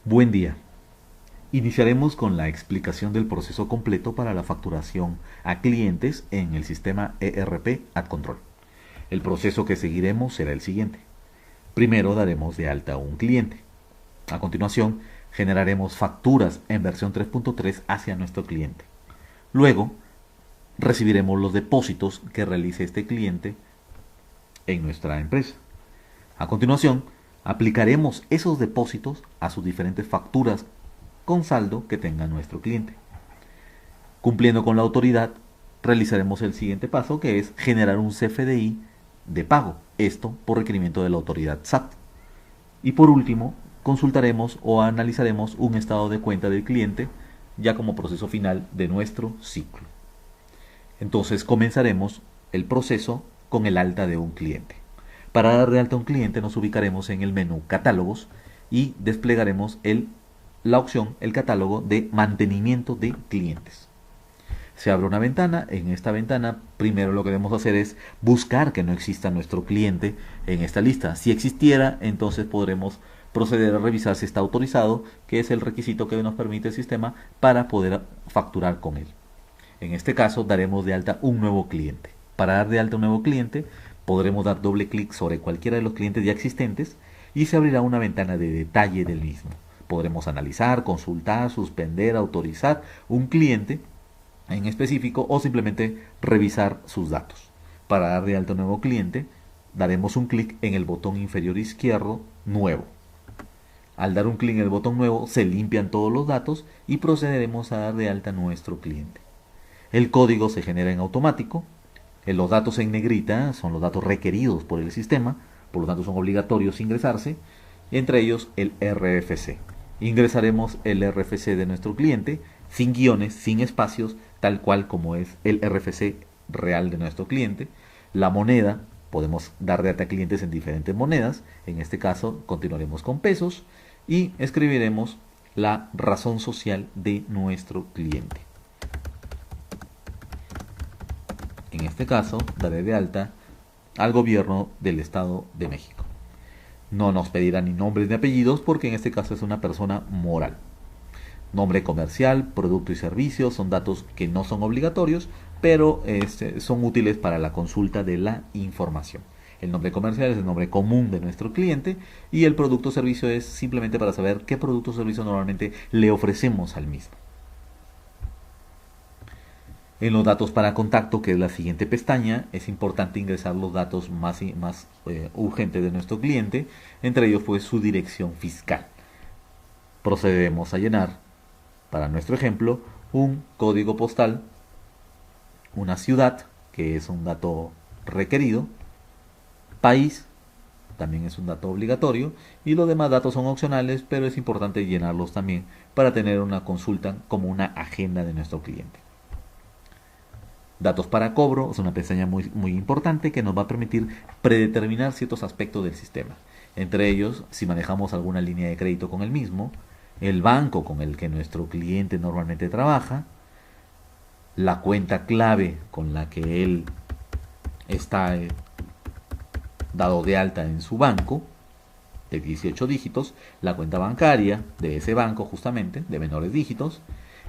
Buen día. Iniciaremos con la explicación del proceso completo para la facturación a clientes en el sistema ERP AdControl. El proceso que seguiremos será el siguiente. Primero daremos de alta a un cliente. A continuación, generaremos facturas en versión 3.3 hacia nuestro cliente. Luego, recibiremos los depósitos que realice este cliente en nuestra empresa. A continuación, aplicaremos esos depósitos a sus diferentes facturas con saldo que tenga nuestro cliente. Cumpliendo con la autoridad, realizaremos el siguiente paso, que es generar un CFDI de pago, esto por requerimiento de la autoridad SAT. Y por último, consultaremos o analizaremos un estado de cuenta del cliente ya como proceso final de nuestro ciclo. Entonces comenzaremos el proceso con el alta de un cliente. Para dar de alta a un cliente nos ubicaremos en el menú Catálogos y desplegaremos la opción, el catálogo de mantenimiento de clientes. Se abre una ventana. En esta ventana primero lo que debemos hacer es buscar que no exista nuestro cliente en esta lista. Si existiera, entonces podremos proceder a revisar si está autorizado, que es el requisito que nos permite el sistema para poder facturar con él. En este caso daremos de alta un nuevo cliente. Para dar de alta un nuevo cliente podremos dar doble clic sobre cualquiera de los clientes ya existentes y se abrirá una ventana de detalle del mismo. Podremos analizar, consultar, suspender, autorizar un cliente en específico o simplemente revisar sus datos. Para dar de alta un nuevo cliente, daremos un clic en el botón inferior izquierdo Nuevo. Al dar un clic en el botón Nuevo, se limpian todos los datos y procederemos a dar de alta a nuestro cliente. El código se genera en automático. Los datos en negrita son los datos requeridos por el sistema, por lo tanto son obligatorios ingresarse, entre ellos el RFC. Ingresaremos el RFC de nuestro cliente, sin guiones, sin espacios, tal cual como es el RFC real de nuestro cliente. La moneda, podemos dar de alta a clientes en diferentes monedas, en este caso continuaremos con pesos y escribiremos la razón social de nuestro cliente. En este caso, daré de alta al gobierno del Estado de México. No nos pedirá ni nombres ni apellidos porque en este caso es una persona moral. Nombre comercial, producto y servicio son datos que no son obligatorios, pero son útiles para la consulta de la información. El nombre comercial es el nombre común de nuestro cliente y el producto o servicio es simplemente para saber qué producto o servicio normalmente le ofrecemos al mismo. En los datos para contacto, que es la siguiente pestaña, es importante ingresar los datos más urgentes de nuestro cliente, entre ellos pues su dirección fiscal. Procedemos a llenar, para nuestro ejemplo, un código postal, una ciudad, que es un dato requerido, país, también es un dato obligatorio, y los demás datos son opcionales, pero es importante llenarlos también para tener una consulta como una agenda de nuestro cliente. Datos para cobro es una pestaña muy importante que nos va a permitir predeterminar ciertos aspectos del sistema. Entre ellos, si manejamos alguna línea de crédito con el mismo, el banco con el que nuestro cliente normalmente trabaja, la cuenta clave con la que él está dado de alta en su banco, de 18 dígitos, la cuenta bancaria de ese banco justamente, de menores dígitos,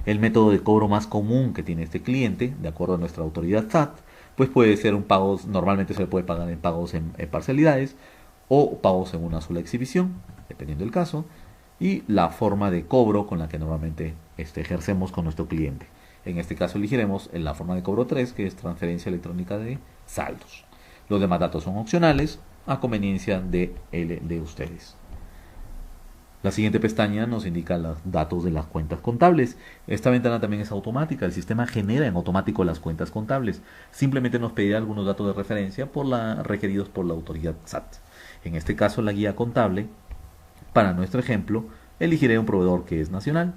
el método de cobro más común que tiene este cliente, de acuerdo a nuestra autoridad SAT, pues puede ser un pago, normalmente se le puede pagar en pagos en parcialidades o pagos en una sola exhibición, dependiendo del caso, y la forma de cobro con la que normalmente ejercemos con nuestro cliente. En este caso elegiremos en la forma de cobro 3, que es transferencia electrónica de saldos. Los demás datos son opcionales, a conveniencia de ustedes. La siguiente pestaña nos indica los datos de las cuentas contables. Esta ventana también es automática. El sistema genera en automático las cuentas contables. Simplemente nos pedirá algunos datos de referencia requeridos por la autoridad SAT. En este caso, la guía contable, para nuestro ejemplo, elegiré un proveedor que es nacional.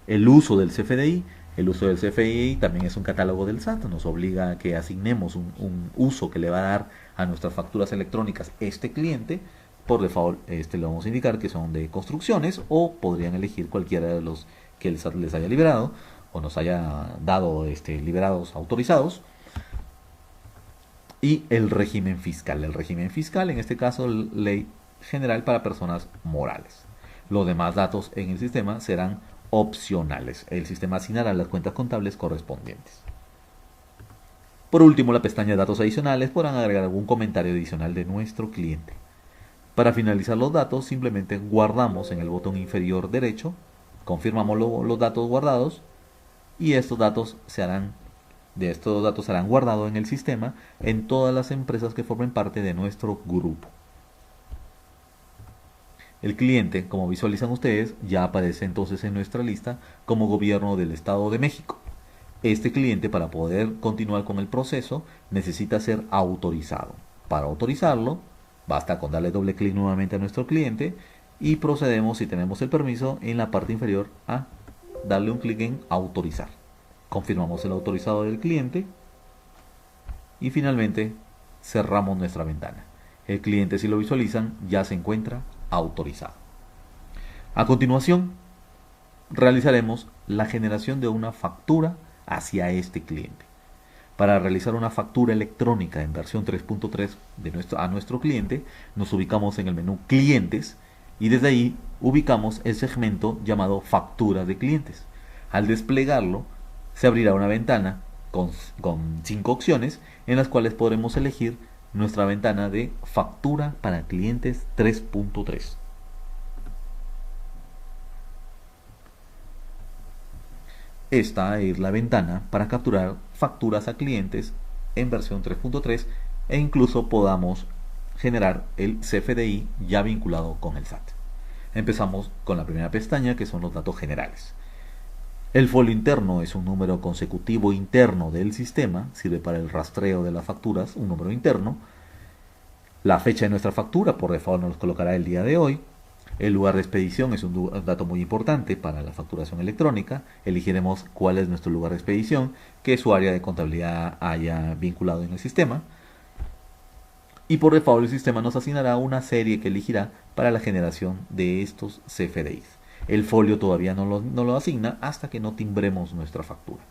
El uso del CFDI. El uso del CFDI también es un catálogo del SAT. Nos obliga a que asignemos un uso que le va a dar a nuestras facturas electrónicas este cliente. Por default le vamos a indicar que son de construcciones o podrían elegir cualquiera de los que el SAT les haya liberado o nos haya dado liberados, autorizados. Y el régimen fiscal. El régimen fiscal, en este caso, ley general para personas morales. Los demás datos en el sistema serán opcionales. El sistema asignará las cuentas contables correspondientes. Por último, la pestaña de datos adicionales podrán agregar algún comentario adicional de nuestro cliente. Para finalizar los datos, simplemente guardamos en el botón inferior derecho, confirmamos los datos guardados y estos datos serán guardados en el sistema en todas las empresas que formen parte de nuestro grupo. El cliente, como visualizan ustedes, ya aparece entonces en nuestra lista como Gobierno del Estado de México. Este cliente, para poder continuar con el proceso, necesita ser autorizado. Para autorizarlo, basta con darle doble clic nuevamente a nuestro cliente y procedemos, si tenemos el permiso, en la parte inferior a darle un clic en autorizar. Confirmamos el autorizado del cliente y finalmente cerramos nuestra ventana. El cliente, si lo visualizan, ya se encuentra autorizado. A continuación, realizaremos la generación de una factura hacia este cliente. Para realizar una factura electrónica en versión 3.3 a nuestro cliente, nos ubicamos en el menú Clientes y desde ahí ubicamos el segmento llamado Factura de clientes. Al desplegarlo, se abrirá una ventana con 5 opciones en las cuales podremos elegir nuestra ventana de Factura para clientes 3.3. Esta es la ventana para capturar facturas a clientes en versión 3.3 e incluso podamos generar el CFDI ya vinculado con el SAT. Empezamos con la primera pestaña, que son los datos generales. El folio interno es un número consecutivo interno del sistema, sirve para el rastreo de las facturas, un número interno. La fecha de nuestra factura por default nos colocará el día de hoy. El lugar de expedición es un dato muy importante para la facturación electrónica. Elegiremos cuál es nuestro lugar de expedición, que su área de contabilidad haya vinculado en el sistema. Y por default el sistema nos asignará una serie que elegirá para la generación de estos CFDIs. El folio todavía no lo asigna hasta que no timbremos nuestra factura.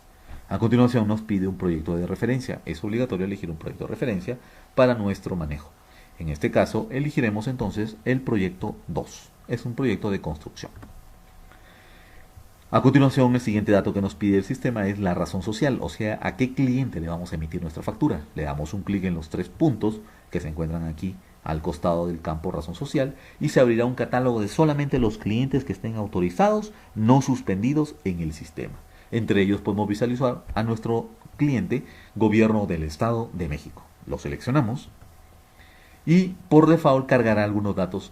A continuación nos pide un proyecto de referencia. Es obligatorio elegir un proyecto de referencia para nuestro manejo. En este caso elegiremos entonces el proyecto 2. Es un proyecto de construcción. A continuación, el siguiente dato que nos pide el sistema es la razón social, o sea, a qué cliente le vamos a emitir nuestra factura. Le damos un clic en los 3 puntos que se encuentran aquí al costado del campo razón social y se abrirá un catálogo de solamente los clientes que estén autorizados, no suspendidos en el sistema. Entre ellos podemos visualizar a nuestro cliente Gobierno del Estado de México. Lo seleccionamos y por default cargará algunos datos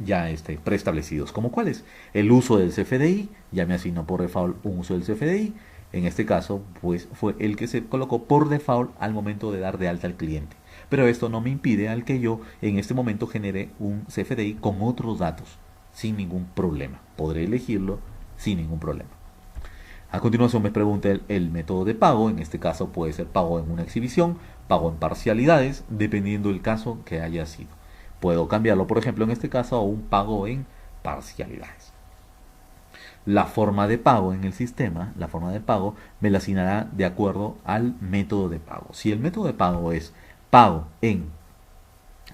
ya preestablecidos, como cuáles: el uso del CFDI, ya me asignó por default un uso del CFDI. En este caso, pues fue el que se colocó por default al momento de dar de alta al cliente. Pero esto no me impide al que yo en este momento genere un CFDI con otros datos, sin ningún problema. Podré elegirlo sin ningún problema. A continuación me pregunta el método de pago. En este caso puede ser pago en una exhibición, pago en parcialidades, dependiendo del caso que haya sido. Puedo cambiarlo, por ejemplo, en este caso a un pago en parcialidades. La forma de pago en el sistema, la forma de pago me la asignará de acuerdo al método de pago. Si el método de pago es pago en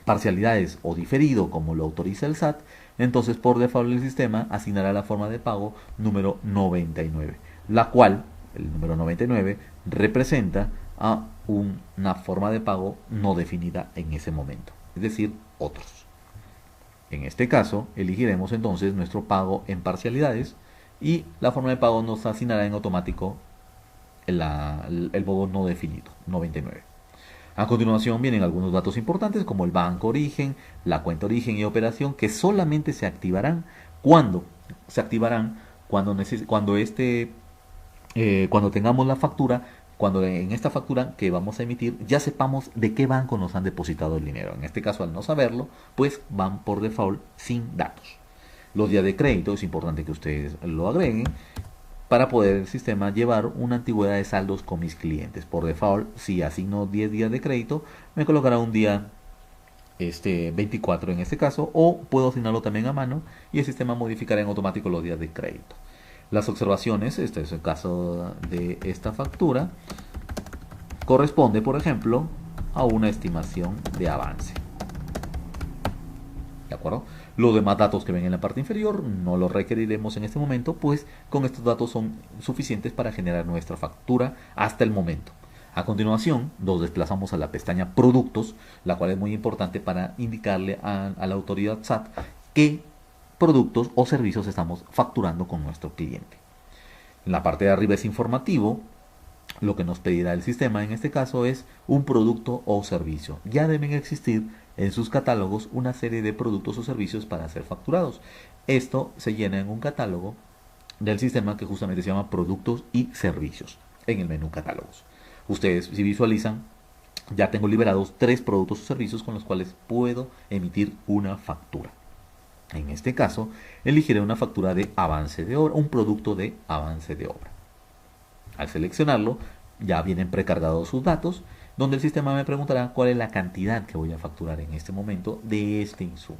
parcialidades o diferido, como lo autoriza el SAT, entonces por default el sistema asignará la forma de pago número 99, la cual, el número 99, representa a una forma de pago no definida en ese momento, es decir, otros. En este caso, elegiremos entonces nuestro pago en parcialidades y la forma de pago nos asignará en automático el modo no definido, 99. A continuación vienen algunos datos importantes como el banco origen, la cuenta origen y operación, que solamente se activarán cuando tengamos la factura, cuando en esta factura que vamos a emitir ya sepamos de qué banco nos han depositado el dinero. En este caso, al no saberlo, pues van por default sin datos. Los días de crédito es importante que ustedes lo agreguen para poder el sistema llevar una antigüedad de saldos con mis clientes. Por default, si asigno 10 días de crédito, me colocará un día 24 en este caso, o puedo asignarlo también a mano y el sistema modificará en automático los días de crédito. Las observaciones, este es el caso de esta factura, corresponde, por ejemplo, a una estimación de avance. ¿De acuerdo? Los demás datos que ven en la parte inferior no los requeriremos en este momento, pues con estos datos son suficientes para generar nuestra factura hasta el momento. A continuación, nos desplazamos a la pestaña Productos, la cual es muy importante para indicarle a la autoridad SAT qué productos o servicios estamos facturando con nuestro cliente. En la parte de arriba es informativo. Lo que nos pedirá el sistema en este caso es un producto o servicio. Ya deben existir en sus catálogos una serie de productos o servicios para ser facturados. Esto se llena en un catálogo del sistema que justamente se llama Productos y Servicios en el menú Catálogos. Ustedes, si visualizan, ya tengo liberados 3 productos o servicios con los cuales puedo emitir una factura. En este caso, elegiré una factura de avance de obra, un producto de avance de obra. Al seleccionarlo, ya vienen precargados sus datos, donde el sistema me preguntará cuál es la cantidad que voy a facturar en este momento de este insumo.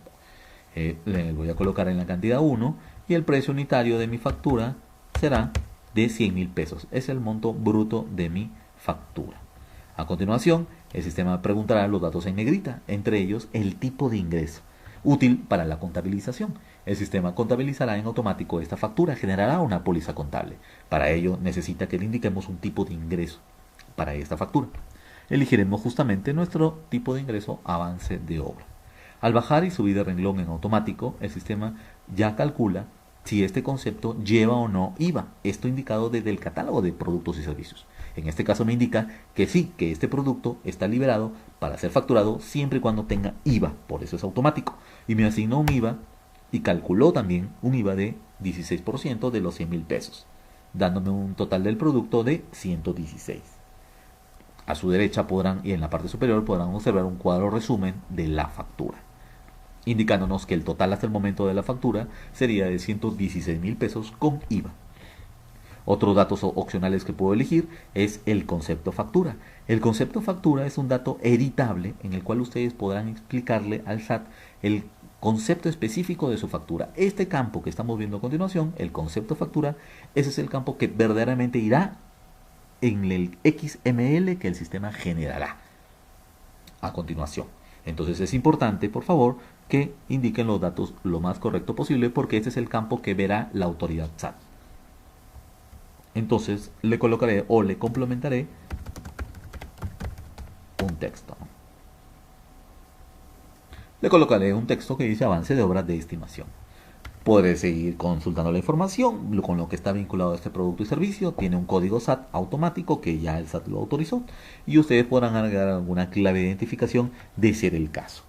Le voy a colocar en la cantidad 1 y el precio unitario de mi factura será de 100.000 pesos. Es el monto bruto de mi factura. A continuación, el sistema me preguntará los datos en negrita, entre ellos el tipo de ingreso, útil para la contabilización. El sistema contabilizará en automático esta factura, generará una póliza contable. Para ello necesita que le indiquemos un tipo de ingreso para esta factura. Elegiremos justamente nuestro tipo de ingreso avance de obra. Al bajar y subir de renglón en automático, el sistema ya calcula si este concepto lleva o no IVA, esto indicado desde el catálogo de productos y servicios. En este caso me indica que sí, que este producto está liberado para ser facturado siempre y cuando tenga IVA, por eso es automático. Y me asignó un IVA y calculó también un IVA de 16% de los 100.000 pesos, dándome un total del producto de 116. A su derecha podrán, y en la parte superior podrán observar un cuadro resumen de la factura, indicándonos que el total hasta el momento de la factura sería de 116.000 pesos con IVA. Otros datos opcionales que puedo elegir es el concepto factura. El concepto factura es un dato editable en el cual ustedes podrán explicarle al SAT el concepto específico de su factura. Este campo que estamos viendo a continuación, el concepto factura, ese es el campo que verdaderamente irá en el XML que el sistema generará a continuación. Entonces es importante, por favor, que indiquen los datos lo más correcto posible porque este es el campo que verá la autoridad SAT. Entonces le colocaré o le complementaré un texto. Le colocaré un texto que dice avance de obras de estimación. Podré seguir consultando la información con lo que está vinculado a este producto y servicio. Tiene un código SAT automático que ya el SAT lo autorizó y ustedes podrán agregar alguna clave de identificación de ser el caso.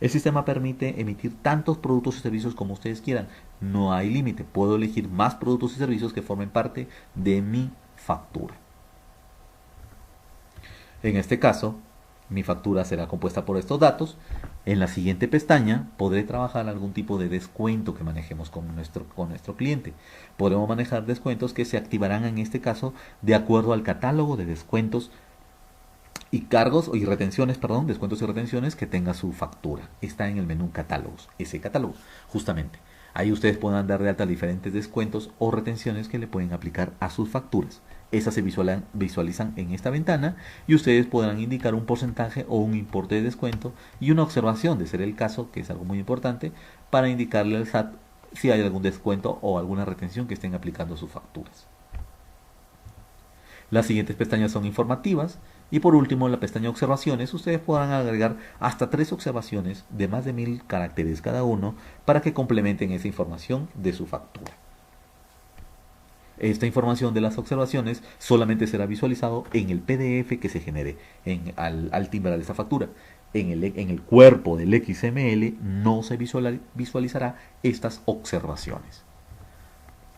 El sistema permite emitir tantos productos y servicios como ustedes quieran. No hay límite. Puedo elegir más productos y servicios que formen parte de mi factura. En este caso, mi factura será compuesta por estos datos. En la siguiente pestaña podré trabajar algún tipo de descuento que manejemos con nuestro cliente. Podremos manejar descuentos que se activarán en este caso de acuerdo al catálogo de descuentos y cargos y retenciones, descuentos y retenciones que tenga su factura. Está en el menú catálogos, ese catálogo, justamente. Ahí ustedes pueden dar de alta diferentes descuentos o retenciones que le pueden aplicar a sus facturas. Esas se visualizan en esta ventana y ustedes podrán indicar un porcentaje o un importe de descuento y una observación de ser el caso, que es algo muy importante, para indicarle al SAT si hay algún descuento o alguna retención que estén aplicando a sus facturas. Las siguientes pestañas son informativas y por último en la pestaña observaciones ustedes podrán agregar hasta 3 observaciones de más de 1000 caracteres cada uno para que complementen esa información de su factura. Esta información de las observaciones solamente será visualizado en el PDF que se genere al timbrar esta factura. En el cuerpo del XML no se visualizará estas observaciones.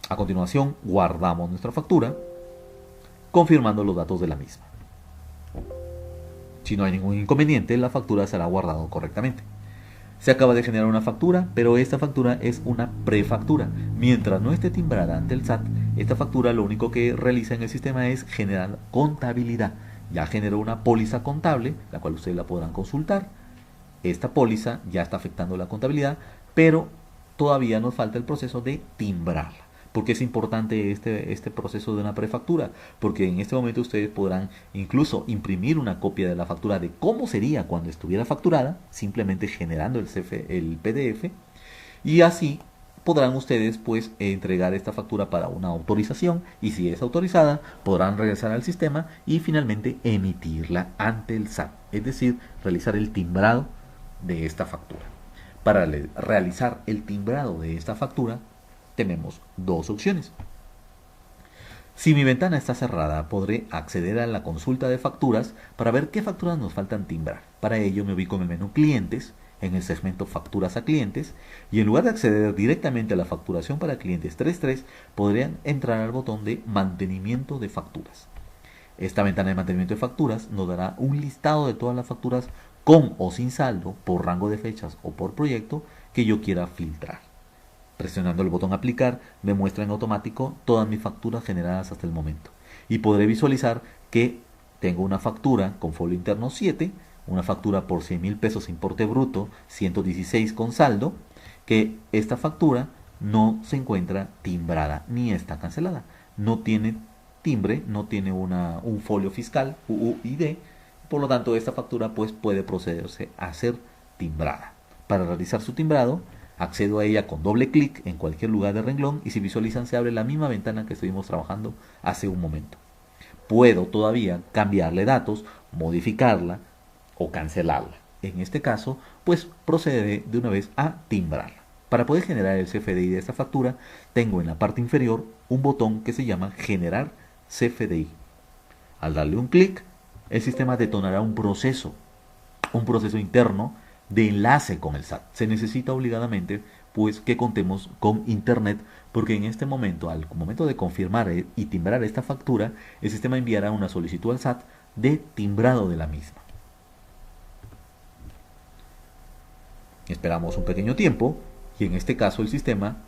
A continuación guardamos nuestra factura confirmando los datos de la misma. Si no hay ningún inconveniente, la factura será guardada correctamente. Se acaba de generar una factura, pero esta factura es una prefactura. Mientras no esté timbrada ante el SAT, esta factura lo único que realiza en el sistema es generar contabilidad. Ya generó una póliza contable, la cual ustedes la podrán consultar. Esta póliza ya está afectando la contabilidad, pero todavía nos falta el proceso de timbrarla. ¿Por qué es importante este proceso de una prefactura? Porque en este momento ustedes podrán incluso imprimir una copia de la factura de cómo sería cuando estuviera facturada, simplemente generando el PDF, y así podrán ustedes pues entregar esta factura para una autorización, y si es autorizada podrán regresar al sistema y finalmente emitirla ante el SAT, es decir, realizar el timbrado de esta factura. Para realizar el timbrado de esta factura tenemos dos opciones. Si mi ventana está cerrada, podré acceder a la consulta de facturas para ver qué facturas nos faltan timbrar. Para ello me ubico en el menú Clientes, en el segmento Facturas a Clientes, y en lugar de acceder directamente a la facturación para clientes 3.3, podrían entrar al botón de Mantenimiento de Facturas. Esta ventana de mantenimiento de facturas nos dará un listado de todas las facturas con o sin saldo, por rango de fechas o por proyecto que yo quiera filtrar. Presionando el botón Aplicar me muestra en automático todas mis facturas generadas hasta el momento, y podré visualizar que tengo una factura con folio interno 7, una factura por 100.000 pesos importe bruto, 116 con saldo, que esta factura no se encuentra timbrada ni está cancelada. No tiene timbre, no tiene un folio fiscal, UUID, por lo tanto esta factura pues puede procederse a ser timbrada. Para realizar su timbrado, accedo a ella con doble clic en cualquier lugar del renglón y si visualizan se abre la misma ventana que estuvimos trabajando hace un momento. Puedo todavía cambiarle datos, modificarla o cancelarla. En este caso, pues procederé de una vez a timbrarla. Para poder generar el CFDI de esta factura, tengo en la parte inferior un botón que se llama Generar CFDI. Al darle un clic, el sistema detonará un proceso interno de enlace con el SAT. Se necesita obligadamente pues que contemos con internet, porque en este momento, al momento de confirmar y timbrar esta factura, el sistema enviará una solicitud al SAT de timbrado de la misma. Esperamos un pequeño tiempo y en este caso el sistema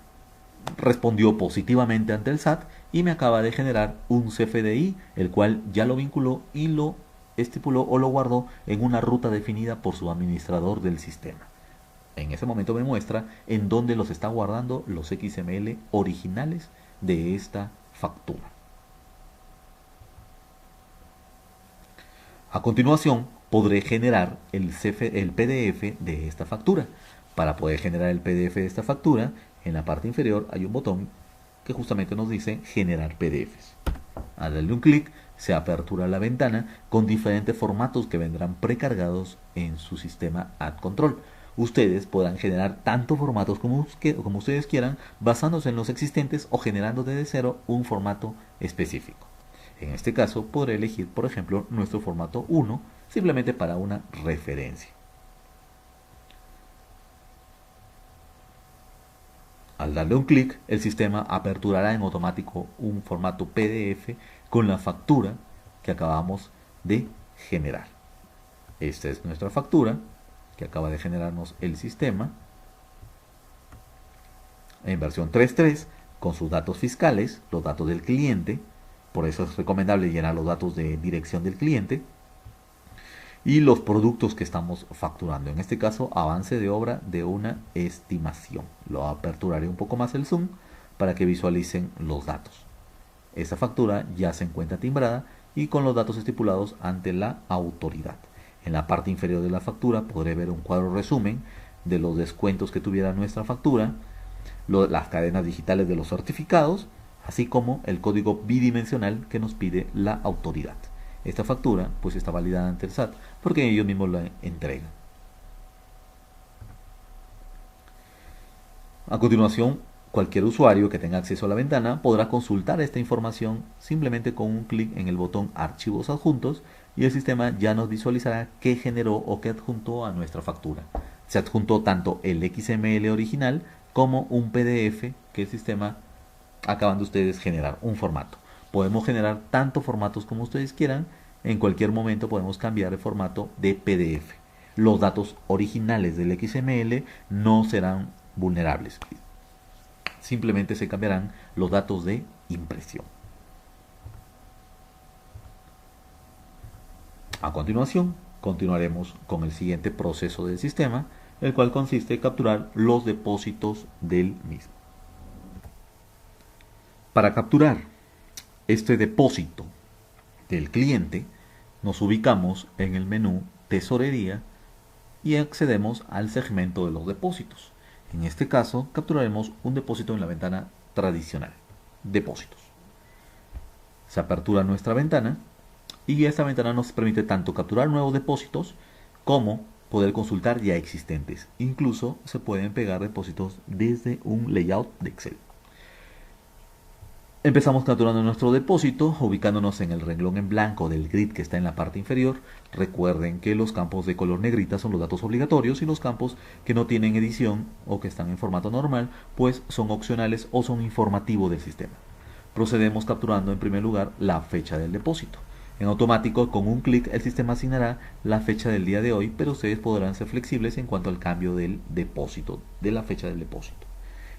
respondió positivamente ante el SAT y me acaba de generar un CFDI, el cual ya lo vinculó y lo estipuló o lo guardó en una ruta definida por su administrador del sistema. En ese momento me muestra en dónde los está guardando los XML originales de esta factura. A continuación podré generar el PDF de esta factura. Para poder generar el PDF de esta factura, en la parte inferior hay un botón que justamente nos dice generar PDFs. Al darle un clic se apertura la ventana con diferentes formatos que vendrán precargados en su sistema AdControl. Ustedes podrán generar tantos formatos como ustedes quieran, basándose en los existentes o generando desde cero un formato específico. En este caso podré elegir, por ejemplo, nuestro formato 1, simplemente para una referencia. Al darle un clic, el sistema aperturará en automático un formato PDF con la factura que acabamos de generar. Esta es nuestra factura que acaba de generarnos el sistema en versión 3.3 con sus datos fiscales, los datos del cliente. Por eso es recomendable llenar los datos de dirección del cliente y los productos que estamos facturando. En este caso, avance de obra de una estimación. Lo aperturaré un poco más el zoom para que visualicen los datos. Esta factura ya se encuentra timbrada y con los datos estipulados ante la autoridad. En la parte inferior de la factura podré ver un cuadro resumen de los descuentos que tuviera nuestra factura, las cadenas digitales de los certificados, así como el código bidimensional que nos pide la autoridad. Esta factura pues está validada ante el SAT porque ellos mismos la entregan. A continuación, cualquier usuario que tenga acceso a la ventana podrá consultar esta información simplemente con un clic en el botón Archivos adjuntos y el sistema ya nos visualizará qué generó o qué adjuntó a nuestra factura. Se adjuntó tanto el XML original como un PDF que el sistema acaban de ustedes generar, un formato. Podemos generar tantos formatos como ustedes quieran. En cualquier momento podemos cambiar el formato de PDF. Los datos originales del XML no serán vulnerables. Simplemente se cambiarán los datos de impresión. A continuación, continuaremos con el siguiente proceso del sistema, el cual consiste en capturar los depósitos del mismo. Para capturar este depósito del cliente, nos ubicamos en el menú Tesorería y accedemos al segmento de los depósitos. En este caso, capturaremos un depósito en la ventana tradicional, Depósitos. Se apertura nuestra ventana y esta ventana nos permite tanto capturar nuevos depósitos como poder consultar ya existentes. Incluso se pueden pegar depósitos desde un layout de Excel. Empezamos capturando nuestro depósito, ubicándonos en el renglón en blanco del grid que está en la parte inferior. Recuerden que los campos de color negrita son los datos obligatorios y los campos que no tienen edición o que están en formato normal, pues son opcionales o son informativos del sistema. Procedemos capturando en primer lugar la fecha del depósito. En automático, con un clic, el sistema asignará la fecha del día de hoy, pero ustedes podrán ser flexibles en cuanto al cambio del depósito, de la fecha del depósito.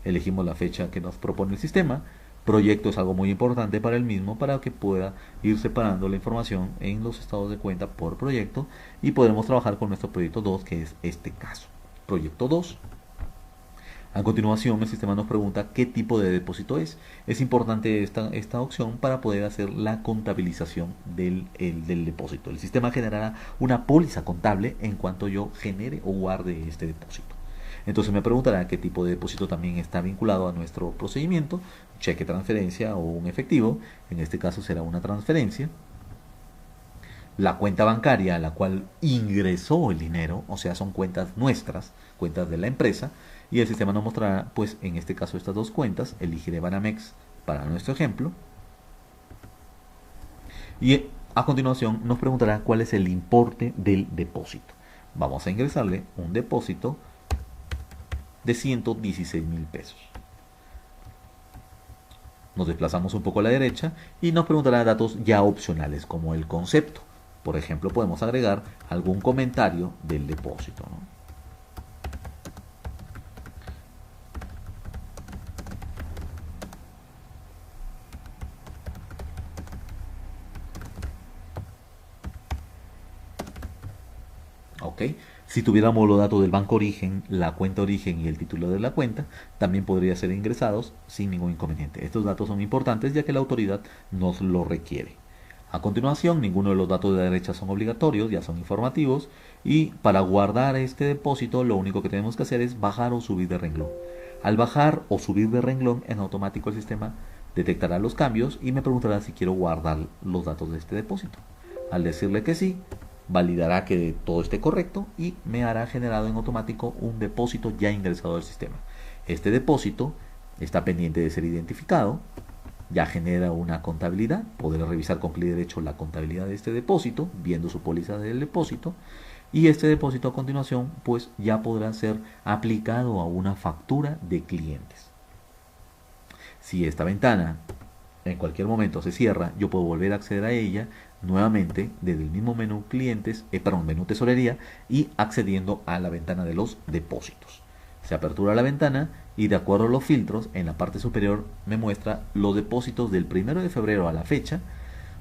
Elegimos la fecha que nos propone el sistema. Proyecto es algo muy importante para el mismo para que pueda ir separando la información en los estados de cuenta por proyecto y podremos trabajar con nuestro proyecto 2, que es este caso. Proyecto 2. A continuación, el sistema nos pregunta qué tipo de depósito es. Es importante esta opción para poder hacer la contabilización del depósito. El sistema generará una póliza contable en cuanto yo genere o guarde este depósito. Entonces me preguntará qué tipo de depósito también está vinculado a nuestro procedimiento, cheque, transferencia o un efectivo. En este caso será una transferencia. La cuenta bancaria a la cual ingresó el dinero, o sea, son cuentas nuestras, cuentas de la empresa, y el sistema nos mostrará, pues en este caso, estas dos cuentas. Elegiré Banamex para nuestro ejemplo. Y a continuación nos preguntará cuál es el importe del depósito. Vamos a ingresarle un depósito de 116,000 pesos. Nos desplazamos un poco a la derecha y nos preguntará datos ya opcionales como el concepto. Por ejemplo, podemos agregar algún comentario del depósito, ¿no? ¿Ok? Si tuviéramos los datos del banco origen, la cuenta origen y el título de la cuenta, también podría ser ingresados sin ningún inconveniente. Estos datos son importantes ya que la autoridad nos lo requiere. A continuación, ninguno de los datos de la derecha son obligatorios, ya son informativos, y para guardar este depósito lo único que tenemos que hacer es bajar o subir de renglón. Al bajar o subir de renglón, en automático el sistema detectará los cambios y me preguntará si quiero guardar los datos de este depósito. Al decirle que sí, validará que todo esté correcto y me hará generado en automático un depósito ya ingresado al sistema. Este depósito está pendiente de ser identificado, ya genera una contabilidad. Podré revisar con clic derecho la contabilidad de este depósito, viendo su póliza del depósito, y este depósito a continuación pues ya podrá ser aplicado a una factura de clientes. Si esta ventana en cualquier momento se cierra, yo puedo volver a acceder a ella nuevamente desde el mismo menú clientes, menú tesorería, y accediendo a la ventana de los depósitos. Se apertura la ventana y de acuerdo a los filtros, en la parte superior me muestra los depósitos del 1 de febrero a la fecha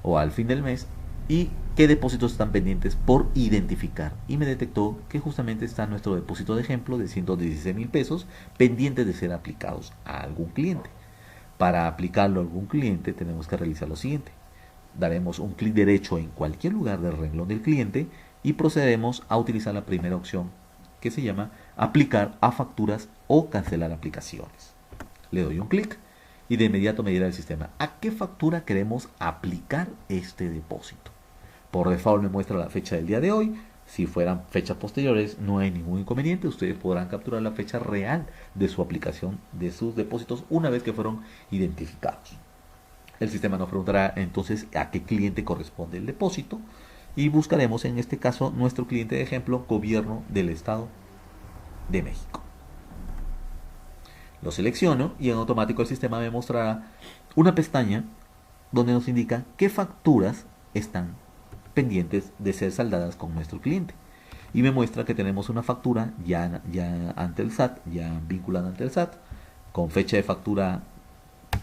o al fin del mes y qué depósitos están pendientes por identificar. Y me detectó que justamente está nuestro depósito de ejemplo de 116,000 pesos pendientes de ser aplicados a algún cliente. Para aplicarlo a algún cliente tenemos que realizar lo siguiente. Daremos un clic derecho en cualquier lugar del renglón del cliente y procederemos a utilizar la primera opción que se llama aplicar a facturas o cancelar aplicaciones. Le doy un clic y de inmediato me dirá el sistema a qué factura queremos aplicar este depósito. Por default me muestra la fecha del día de hoy. Si fueran fechas posteriores no hay ningún inconveniente, ustedes podrán capturar la fecha real de su aplicación de sus depósitos una vez que fueron identificados. El sistema nos preguntará entonces a qué cliente corresponde el depósito y buscaremos en este caso nuestro cliente de ejemplo, Gobierno del Estado de México. Lo selecciono y en automático el sistema me mostrará una pestaña donde nos indica qué facturas están pendientes de ser saldadas con nuestro cliente. Y me muestra que tenemos una factura ya ante el SAT, ya vinculada ante el SAT, con fecha de factura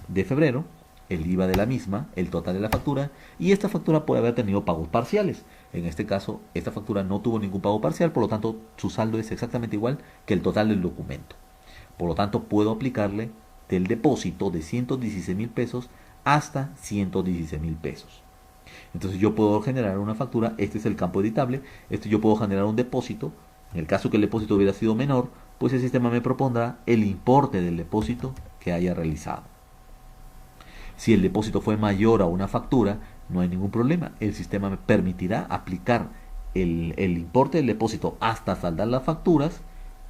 de febrero, el IVA de la misma, el total de la factura, y esta factura puede haber tenido pagos parciales. En este caso, esta factura no tuvo ningún pago parcial, por lo tanto, su saldo es exactamente igual que el total del documento. Por lo tanto, puedo aplicarle del depósito de 116.000 pesos hasta 116.000 pesos. Entonces yo puedo generar una factura, este es el campo editable, yo puedo generar un depósito. En el caso que el depósito hubiera sido menor, pues el sistema me propondrá el importe del depósito que haya realizado. Si el depósito fue mayor a una factura, no hay ningún problema. El sistema me permitirá aplicar el importe del depósito hasta saldar las facturas,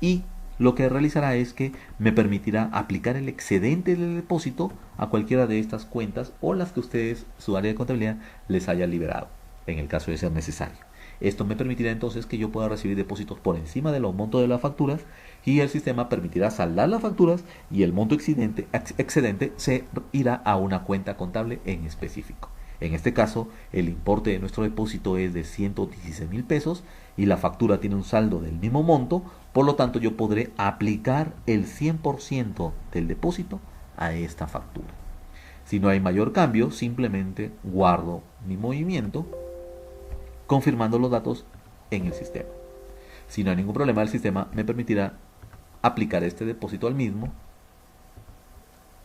y lo que realizará es que me permitirá aplicar el excedente del depósito a cualquiera de estas cuentas o las que ustedes, su área de contabilidad, les haya liberado, en el caso de ser necesario. Esto me permitirá entonces que yo pueda recibir depósitos por encima de los montos de las facturas, y el sistema permitirá saldar las facturas y el monto excedente se irá a una cuenta contable en específico. En este caso, el importe de nuestro depósito es de 116.000 pesos y la factura tiene un saldo del mismo monto, por lo tanto yo podré aplicar el 100% del depósito a esta factura. Si no hay mayor cambio, simplemente guardo mi movimiento confirmando los datos en el sistema. Si no hay ningún problema, el sistema me permitirá aplicar este depósito al mismo,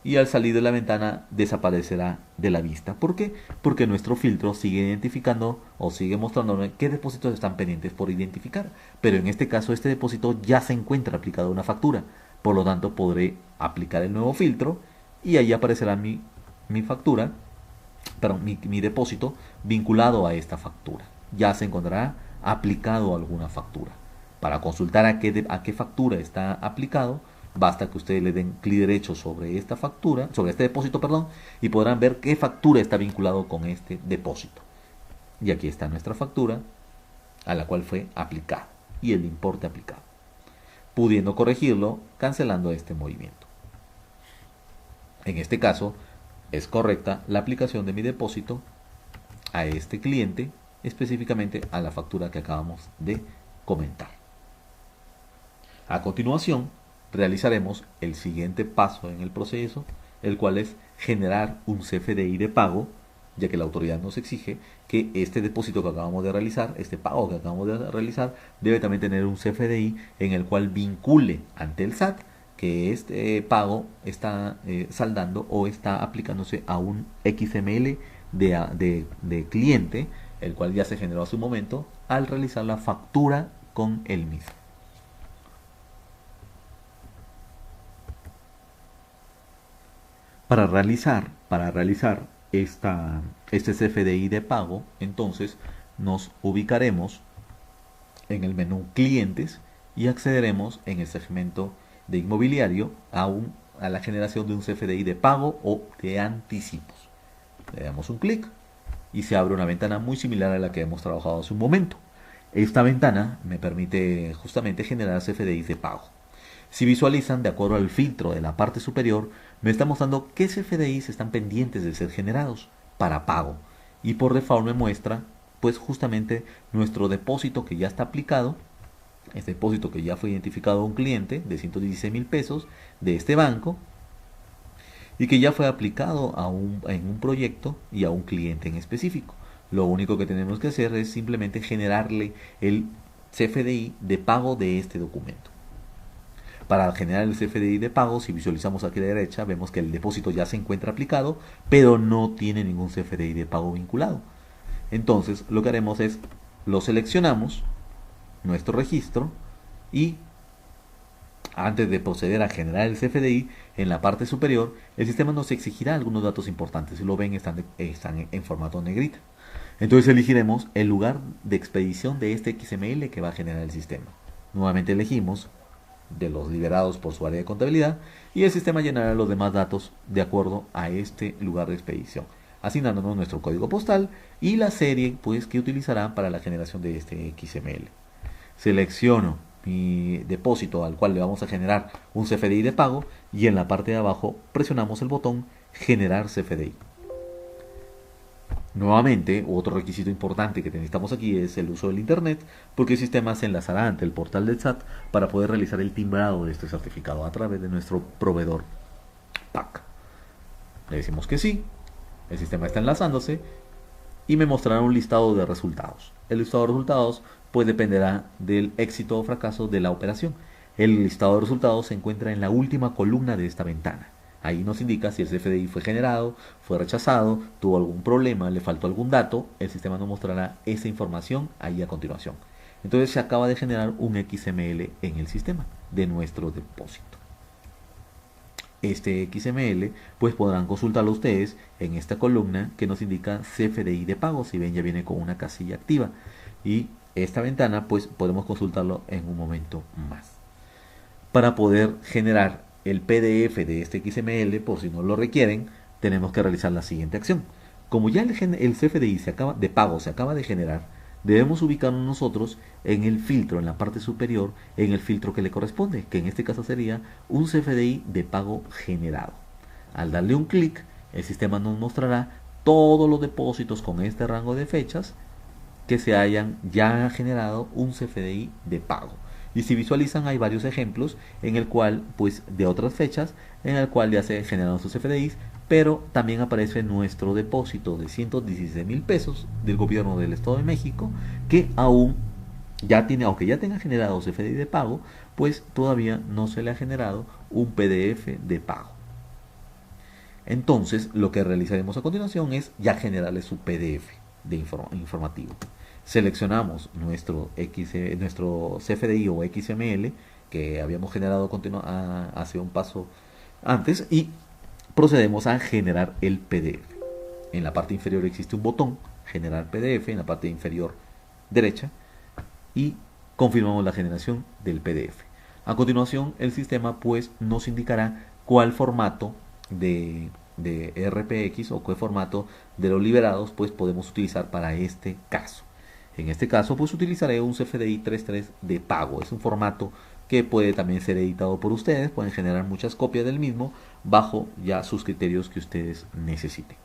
y al salir de la ventana desaparecerá de la vista. ¿Por qué? Porque nuestro filtro sigue identificando o sigue mostrándome qué depósitos están pendientes por identificar. Pero en este caso este depósito ya se encuentra aplicado a una factura. Por lo tanto podré aplicar el nuevo filtro y ahí aparecerá mi factura, perdón, mi depósito vinculado a esta factura. Ya se encontrará aplicado a alguna factura. Para consultar a qué factura está aplicado, basta que ustedes le den clic derecho sobre esta factura, sobre este depósito, perdón, y podrán ver qué factura está vinculado con este depósito. Y aquí está nuestra factura a la cual fue aplicado y el importe aplicado, pudiendo corregirlo cancelando este movimiento. En este caso es correcta la aplicación de mi depósito a este cliente, específicamente a la factura que acabamos de comentar. A continuación realizaremos el siguiente paso en el proceso, el cual es generar un CFDI de pago, ya que la autoridad nos exige que este depósito que acabamos de realizar, este pago que acabamos de realizar, debe también tener un CFDI en el cual vincule ante el SAT que este pago está saldando o está aplicándose a un XML de cliente, el cual ya se generó a su momento al realizar la factura con el mismo. Para realizar este CFDI de pago, entonces nos ubicaremos en el menú Clientes y accederemos en el segmento de inmobiliario a la generación de un CFDI de pago o de anticipos. Le damos un clic y se abre una ventana muy similar a la que hemos trabajado hace un momento. Esta ventana me permite justamente generar CFDIs de pago. Si visualizan, de acuerdo al filtro de la parte superior, me está mostrando qué CFDIs están pendientes de ser generados para pago. Y por default me muestra, pues justamente nuestro depósito que ya está aplicado, este depósito que ya fue identificado a un cliente de 116.000 pesos de este banco y que ya fue aplicado en un proyecto y a un cliente en específico. Lo único que tenemos que hacer es simplemente generarle el CFDI de pago de este documento. Para generar el CFDI de pago, si visualizamos aquí a la derecha, vemos que el depósito ya se encuentra aplicado, pero no tiene ningún CFDI de pago vinculado. Entonces, lo que haremos es, lo seleccionamos, nuestro registro, y antes de proceder a generar el CFDI, en la parte superior, el sistema nos exigirá algunos datos importantes. Si lo ven, están en formato negrita. Entonces elegiremos el lugar de expedición de este XML que va a generar el sistema. Nuevamente elegimos de los liberados por su área de contabilidad y el sistema llenará los demás datos de acuerdo a este lugar de expedición, asignándonos nuestro código postal y la serie pues que utilizará para la generación de este XML. Selecciono mi depósito al cual le vamos a generar un CFDI de pago y en la parte de abajo presionamos el botón generar CFDI. Nuevamente, otro requisito importante que necesitamos aquí es el uso del internet, porque el sistema se enlazará ante el portal del SAT para poder realizar el timbrado de este certificado a través de nuestro proveedor PAC. Le decimos que sí, el sistema está enlazándose y me mostrará un listado de resultados. El listado de resultados pues dependerá del éxito o fracaso de la operación. El listado de resultados se encuentra en la última columna de esta ventana. Ahí nos indica si el CFDI fue generado, fue rechazado, tuvo algún problema, le faltó algún dato. El sistema nos mostrará esa información ahí a continuación. Entonces se acaba de generar un XML en el sistema de nuestro depósito. Este XML pues podrán consultarlo ustedes en esta columna que nos indica CFDI de pago. Si ven, ya viene con una casilla activa, y esta ventana pues podemos consultarlo en un momento más. Para poder generar el PDF de este XML, por si no lo requieren, tenemos que realizar la siguiente acción. Como ya el CFDI de pago se acaba de generar, debemos ubicarnos nosotros en el filtro, en la parte superior, en el filtro que le corresponde, que en este caso sería un CFDI de pago generado. Al darle un clic, el sistema nos mostrará todos los depósitos con este rango de fechas que se hayan ya generado un CFDI de pago. Y si visualizan, hay varios ejemplos en el cual, pues de otras fechas, en el cual ya se generaron sus CFDIs, pero también aparece nuestro depósito de 116,000 pesos del gobierno del Estado de México, que aún ya tiene, aunque ya tenga generado CFDI de pago, pues todavía no se le ha generado un PDF de pago. Entonces, lo que realizaremos a continuación es ya generarle su PDF de informativo. Seleccionamos nuestro CFDI o XML que habíamos generado hace un paso antes y procedemos a generar el PDF. En la parte inferior existe un botón, generar PDF, en la parte inferior derecha, y confirmamos la generación del PDF. A continuación, el sistema pues nos indicará cuál formato de RPX o qué formato de los liberados pues podemos utilizar para este caso. En este caso pues utilizaré un CFDI 3.3 de pago. Es un formato que puede también ser editado por ustedes. Pueden generar muchas copias del mismo bajo ya sus criterios que ustedes necesiten.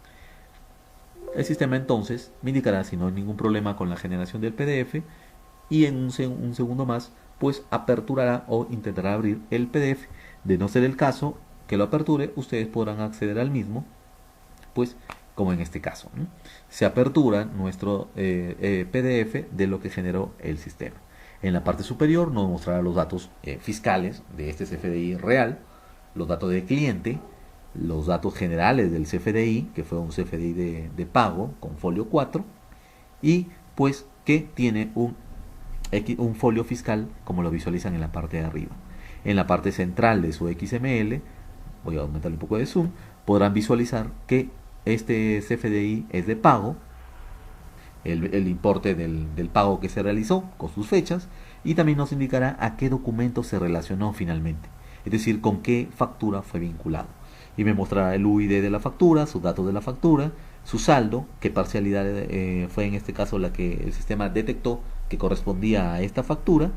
El sistema entonces me indicará si no hay ningún problema con la generación del PDF, y en un segundo más pues aperturará o intentará abrir el PDF. De no ser el caso que lo aperture, ustedes podrán acceder al mismo, pues como en este caso, ¿no? Se apertura nuestro PDF de lo que generó el sistema. En la parte superior nos mostrará los datos fiscales de este CFDI real, los datos del cliente, los datos generales del CFDI, que fue un CFDI de pago con folio 4, y pues que tiene un folio fiscal, como lo visualizan en la parte de arriba. En la parte central de su XML, voy a aumentar un poco de zoom, podrán visualizar que este CFDI es de pago, el importe del pago que se realizó con sus fechas, y también nos indicará a qué documento se relacionó finalmente, es decir, con qué factura fue vinculado. Y me mostrará el UID de la factura, sus datos de la factura, su saldo, qué parcialidad fue en este caso la que el sistema detectó que correspondía a esta factura,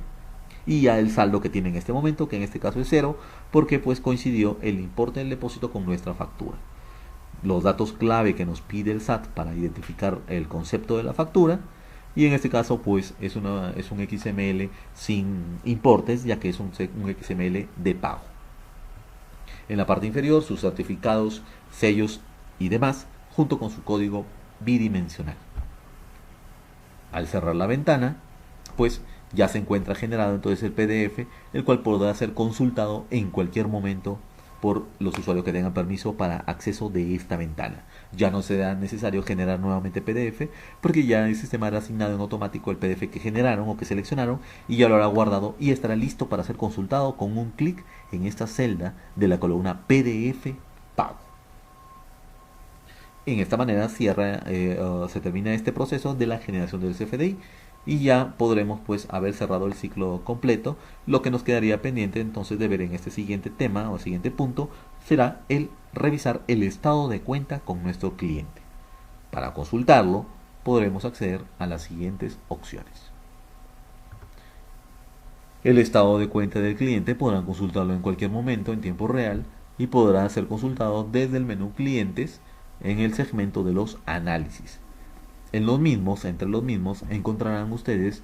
y ya el saldo que tiene en este momento, que en este caso es 0, porque pues coincidió el importe del depósito con nuestra factura. Los datos clave que nos pide el SAT para identificar el concepto de la factura, y en este caso pues es un XML sin importes, ya que es un XML de pago. En la parte inferior sus certificados, sellos y demás, junto con su código bidimensional. Al cerrar la ventana, pues ya se encuentra generado entonces el PDF, el cual podrá ser consultado en cualquier momento por los usuarios que tengan permiso para acceso de esta ventana. Ya no será necesario generar nuevamente PDF, porque ya el sistema hará asignado en automático el PDF que generaron o que seleccionaron, y ya lo habrá guardado y estará listo para ser consultado con un clic en esta celda de la columna PDF pago. En esta manera se termina este proceso de la generación del CFDI, y ya podremos pues haber cerrado el ciclo completo. Lo que nos quedaría pendiente entonces de ver en este siguiente tema o siguiente punto será el revisar el estado de cuenta con nuestro cliente. Para consultarlo podremos acceder a las siguientes opciones. El estado de cuenta del cliente podrán consultarlo en cualquier momento en tiempo real, y podrá ser consultado desde el menú clientes en el segmento de los análisis. Entre los mismos, encontrarán ustedes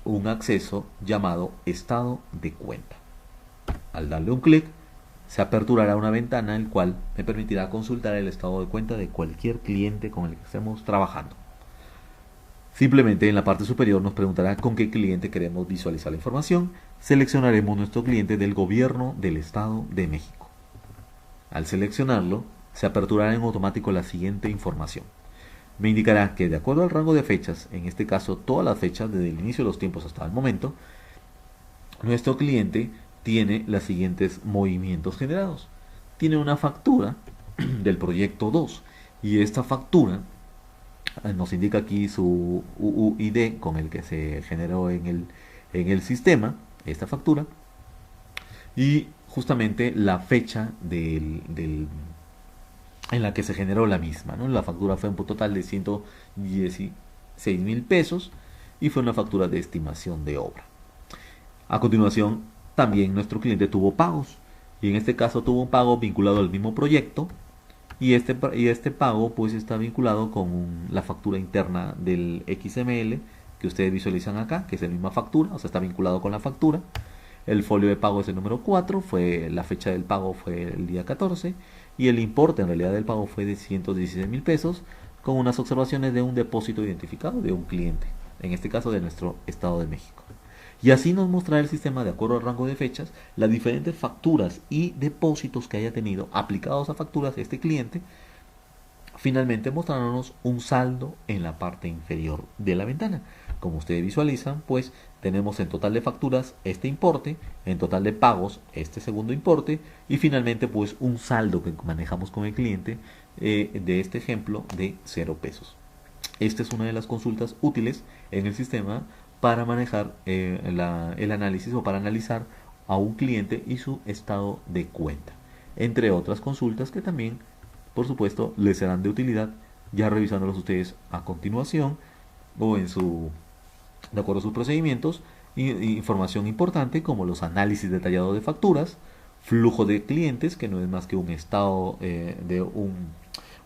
un acceso llamado estado de cuenta. Al darle un clic, se aperturará una ventana el cual me permitirá consultar el estado de cuenta de cualquier cliente con el que estemos trabajando. Simplemente en la parte superior nos preguntará con qué cliente queremos visualizar la información. Seleccionaremos nuestro cliente del gobierno del Estado de México. Al seleccionarlo, se aperturará en automático la siguiente información. Me indicará que de acuerdo al rango de fechas, en este caso todas las fechas desde el inicio de los tiempos hasta el momento, nuestro cliente tiene los siguientes movimientos generados. Tiene una factura del proyecto 2 y esta factura nos indica aquí su UUID con el que se generó en el sistema, esta factura, y justamente la fecha en la que se generó la misma, ¿no? La factura fue un total de 116.000 pesos y fue una factura de estimación de obra. A continuación, también nuestro cliente tuvo pagos y en este caso tuvo un pago vinculado al mismo proyecto y este pago pues está vinculado con la factura interna del XML que ustedes visualizan acá, que es la misma factura, o sea, está vinculado con la factura. El folio de pago es el número 4, la fecha del pago fue el día 14 y el importe en realidad del pago fue de 116.000 pesos con unas observaciones de un depósito identificado de un cliente, en este caso de nuestro Estado de México. Y así nos mostrará el sistema, de acuerdo al rango de fechas, las diferentes facturas y depósitos que haya tenido aplicados a facturas de este cliente, finalmente mostrándonos un saldo en la parte inferior de la ventana. Como ustedes visualizan, pues tenemos en total de facturas este importe, en total de pagos este segundo importe y finalmente pues un saldo que manejamos con el cliente de este ejemplo de 0 pesos. Esta es una de las consultas útiles en el sistema para manejar el análisis o para analizar a un cliente y su estado de cuenta, entre otras consultas que también por supuesto les serán de utilidad ya revisándolos ustedes a continuación o de acuerdo a sus procedimientos. Información importante como los análisis detallados de facturas, flujo de clientes, que no es más que un estado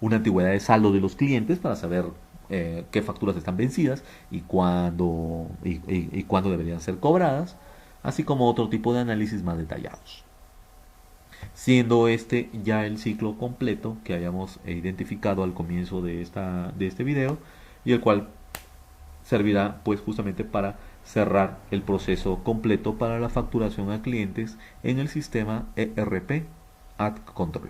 una antigüedad de saldo de los clientes para saber qué facturas están vencidas y cuándo deberían ser cobradas, así como otro tipo de análisis más detallados. Siendo este ya el ciclo completo que hayamos identificado al comienzo de este video y el cual servirá pues justamente para cerrar el proceso completo para la facturación a clientes en el sistema ERP AdControl.